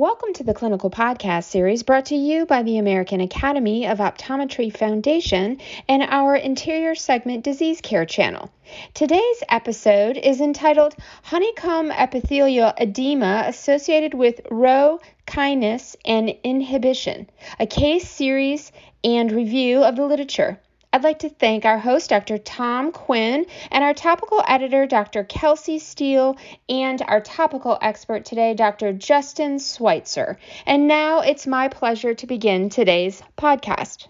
Welcome to the Clinical Podcast Series brought to you by the American Academy of Optometry Foundation and our Interior Segment Disease Care channel. Today's episode is entitled Honeycomb Epithelial Edema Associated with Rho Kinase Inhibition, a case series and review of the literature. I'd like to thank our host, Dr. Tom Quinn, and our topical editor, Dr. Kelsy Steele, and our topical expert today, Dr. Justin Swietzer. And now it's my pleasure to begin today's podcast.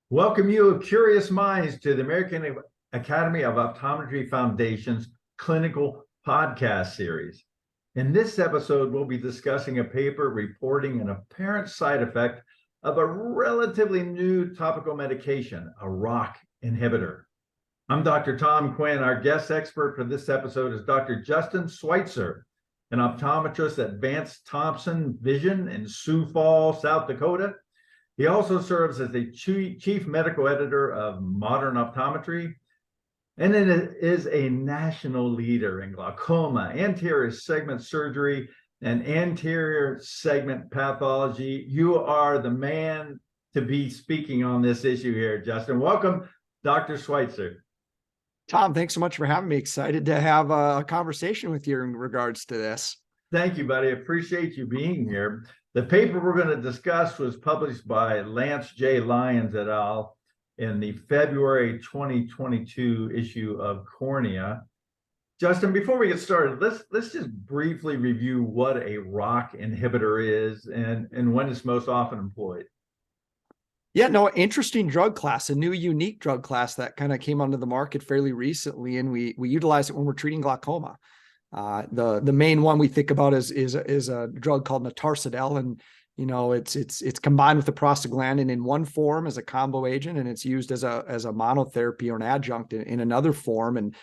Welcome you, curious minds, to the American Academy of Optometry Foundation's Clinical Podcast Series. In this episode, we'll be discussing a paper reporting an apparent side effect of a relatively new topical medication, a ROCK inhibitor. I'm Dr. Tom Quinn. Our guest expert for this episode is Dr. Justin Swietzer, an optometrist at Vance Thompson Vision in Sioux Falls, South Dakota. He also serves as the chief medical editor of Modern Optometry, and it is a national leader in glaucoma, anterior segment surgery, and anterior segment pathology. You are the man to be speaking on this issue here, Justin. Welcome, Dr. Swietzer. Tom, thanks so much for having me. Excited to have a conversation with you in regards to this. Thank you, buddy. Appreciate you being here. The paper we're going to discuss was published by Lance J. Lyons et al. In the February 2022 issue of Cornea. Justin, before we get started, let's just briefly review what a ROCK inhibitor is and when it's most often employed. Yeah, no, interesting drug class, a new unique drug class that kind of came onto the market fairly recently, and we utilize it when we're treating glaucoma. The main one we think about is a drug called natarsadel, and it's combined with the prostaglandin in one form as a combo agent, and it's used as a monotherapy or an adjunct in another form. And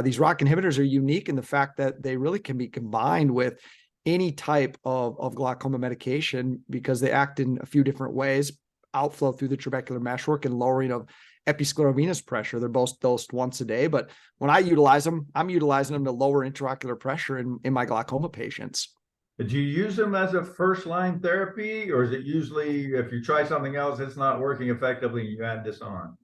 these ROCK inhibitors are unique in the fact that they really can be combined with any type of glaucoma medication because they act in a few different ways: outflow through the trabecular meshwork and lowering of episcleral venous pressure. They're both dosed once a day, but when I utilize them, I'm utilizing them to lower intraocular pressure in my glaucoma patients. Do you use them as a first-line therapy, or is it usually if you try something else, it's not working effectively, you add this on?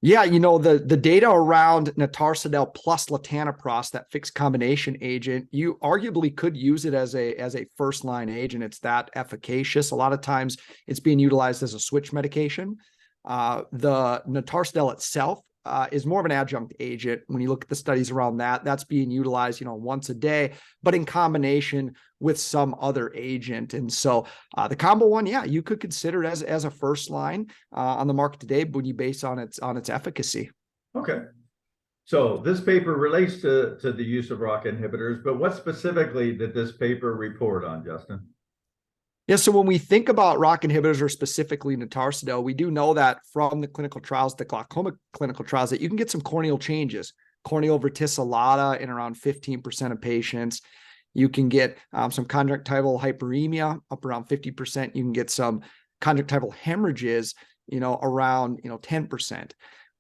Yeah, the data around natarsadel plus latanoprost, that fixed combination agent, you arguably could use it as a first-line agent. It's that efficacious. A lot of times it's being utilized as a switch medication. The natarsadel itself is more of an adjunct agent. When you look at the studies around that's being utilized, once a day, but in combination with some other agent. And so the combo one, yeah, you could consider it as a first line on the market today, when you base on its efficacy. Okay. So this paper relates to the use of ROCK inhibitors, but what specifically did this paper report on, Justin? Yeah, so when we think about ROCK inhibitors, or specifically natarsadel, we do know that from the clinical trials, the glaucoma clinical trials, that you can get some corneal changes, corneal verticillata in around 15% of patients. You can get some conjunctival hyperemia up around 50%. You can get some conjunctival hemorrhages, around 10%.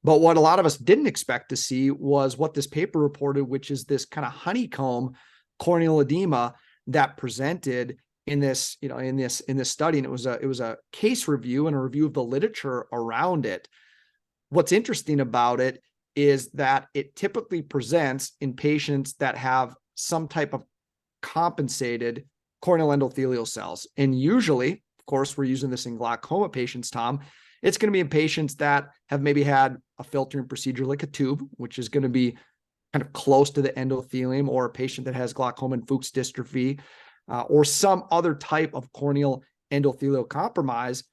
But what a lot of us didn't expect to see was what this paper reported, which is this kind of honeycomb corneal edema that presented in this study. And it was a case review and a review of the literature around it. What's interesting about it is that it typically presents in patients that have some type of compensated corneal endothelial cells. And usually, of course, we're using this in glaucoma patients, Tom, it's going to be in patients that have maybe had a filtering procedure like a tube, which is going to be kind of close to the endothelium, or a patient that has glaucoma and Fuchs dystrophy, or some other type of corneal endothelial compromise.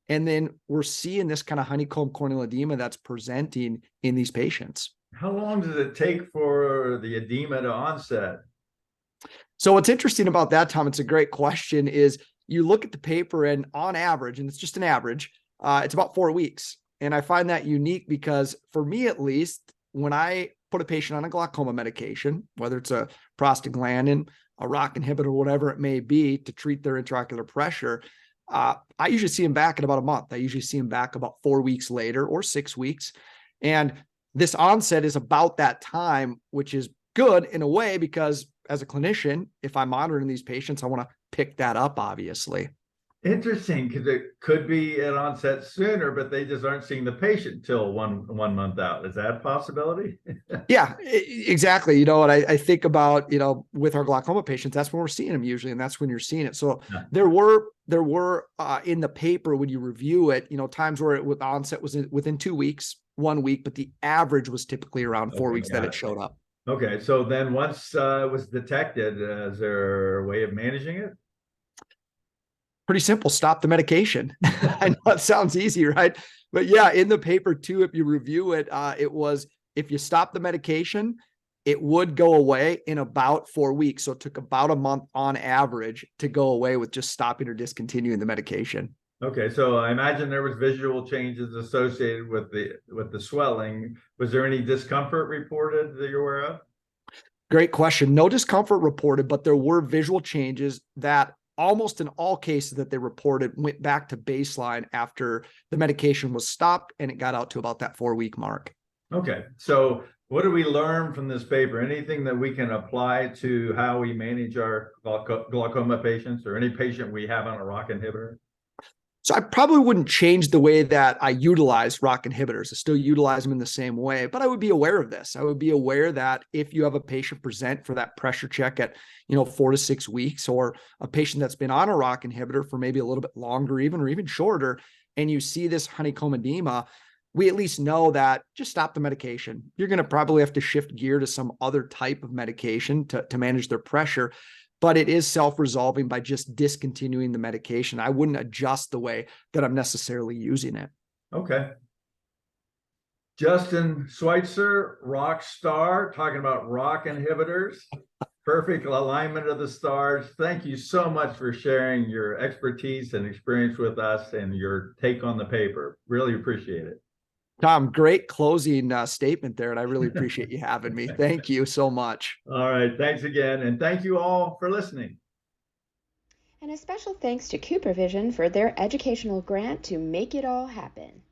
And then we're seeing this kind of honeycomb corneal edema that's presenting in these patients. How long does it take for the edema to onset? So what's interesting about that, Tom, it's a great question, is you look at the paper, and on average, and it's just an average, it's about 4 weeks. And I find that unique because, for me at least, when I put a patient on a glaucoma medication, whether it's a prostaglandin, a ROCK inhibitor, whatever it may be, to treat their intraocular pressure, I usually see them back in about a month. I usually see them back about 4 weeks later, or 6 weeks. And this onset is about that time, which is good in a way, because as a clinician, if I'm monitoring these patients, I want to pick that up, obviously. Interesting, because it could be at onset sooner, but they just aren't seeing the patient till one month out. Is that a possibility? Yeah, exactly. And I think about, with our glaucoma patients, that's when we're seeing them usually, and that's when you're seeing it. So Yeah. there were in the paper, when you review it, times where with onset was within 2 weeks, 1 week, but the average was typically around 4 weeks that it showed up. Okay, so then once it was detected, is there a way of managing it? Pretty simple. Stop the medication. I know it sounds easy, right? But yeah, in the paper too, if you review it, it was, if you stop the medication, it would go away in about 4 weeks. So it took about a month on average to go away with just stopping or discontinuing the medication. Okay, so I imagine there was visual changes associated with the swelling. Was there any discomfort reported that you're aware of? Great question. No discomfort reported, but there were visual changes that almost in all cases that they reported went back to baseline after the medication was stopped and it got out to about that 4 week mark. Okay, so what do we learn from this paper? Anything that we can apply to how we manage our glaucoma patients or any patient we have on a ROCK inhibitor? So I probably wouldn't change the way that I utilize ROCK inhibitors. I still utilize them in the same way, but I would be aware of this. I would be aware that if you have a patient present for that pressure check at, 4 to 6 weeks, or a patient that's been on a ROCK inhibitor for maybe a little bit longer, or even shorter, and you see this honeycomb edema, we at least know that just stop the medication. You're going to probably have to shift gear to some other type of medication to manage their pressure. But it is self-resolving by just discontinuing the medication. I wouldn't adjust the way that I'm necessarily using it. Okay. Justin Swietzer, rock star, talking about ROCK inhibitors. Perfect alignment of the stars. Thank you so much for sharing your expertise and experience with us and your take on the paper. Really appreciate it. Tom, great closing statement there, and I really appreciate you having me. Thank you so much. All right, thanks again, and thank you all for listening. And a special thanks to CooperVision for their educational grant to make it all happen.